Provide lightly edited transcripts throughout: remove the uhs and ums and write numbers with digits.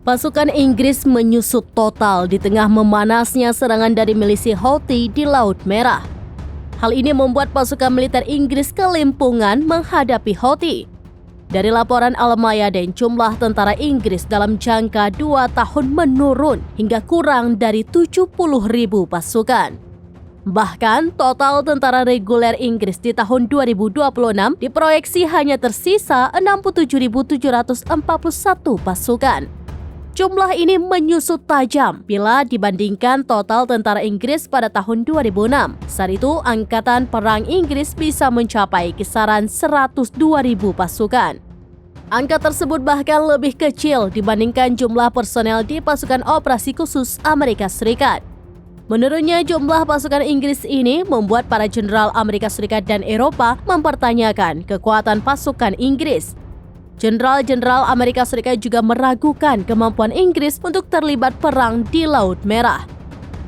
Pasukan Inggris menyusut total di tengah memanasnya serangan dari milisi Houthi di Laut Merah. Hal ini membuat pasukan militer Inggris kelimpungan menghadapi Houthi. Dari laporan Al-Mayadeen, jumlah tentara Inggris dalam jangka 2 tahun menurun hingga kurang dari 70.000 pasukan. Bahkan, total tentara reguler Inggris di tahun 2026 diproyeksi hanya tersisa 67.741 pasukan. Jumlah ini menyusut tajam bila dibandingkan total tentara Inggris pada tahun 2006. Saat itu, Angkatan Perang Inggris bisa mencapai kisaran 102.000 pasukan. Angka tersebut bahkan lebih kecil dibandingkan jumlah personel di pasukan operasi khusus Amerika Serikat. Menurutnya, jumlah pasukan Inggris ini membuat para jenderal Amerika Serikat dan Eropa mempertanyakan kekuatan pasukan Inggris. Jenderal-jenderal Amerika Serikat juga meragukan kemampuan Inggris untuk terlibat perang di Laut Merah.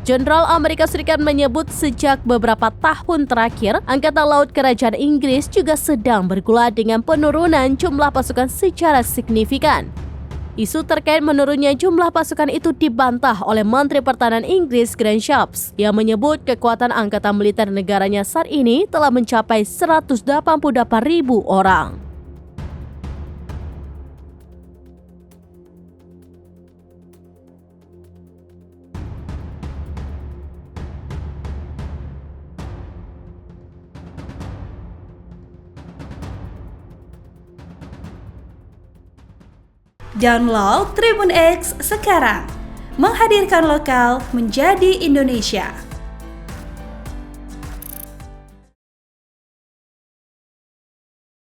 Jenderal Amerika Serikat menyebut sejak beberapa tahun terakhir, Angkatan Laut Kerajaan Inggris juga sedang bergulat dengan penurunan jumlah pasukan secara signifikan. Isu terkait menurunnya jumlah pasukan itu dibantah oleh Menteri Pertahanan Inggris Grant Shapps yang menyebut kekuatan angkatan militer negaranya saat ini telah mencapai 188.000 orang. Download Tribun X sekarang, menghadirkan lokal menjadi Indonesia.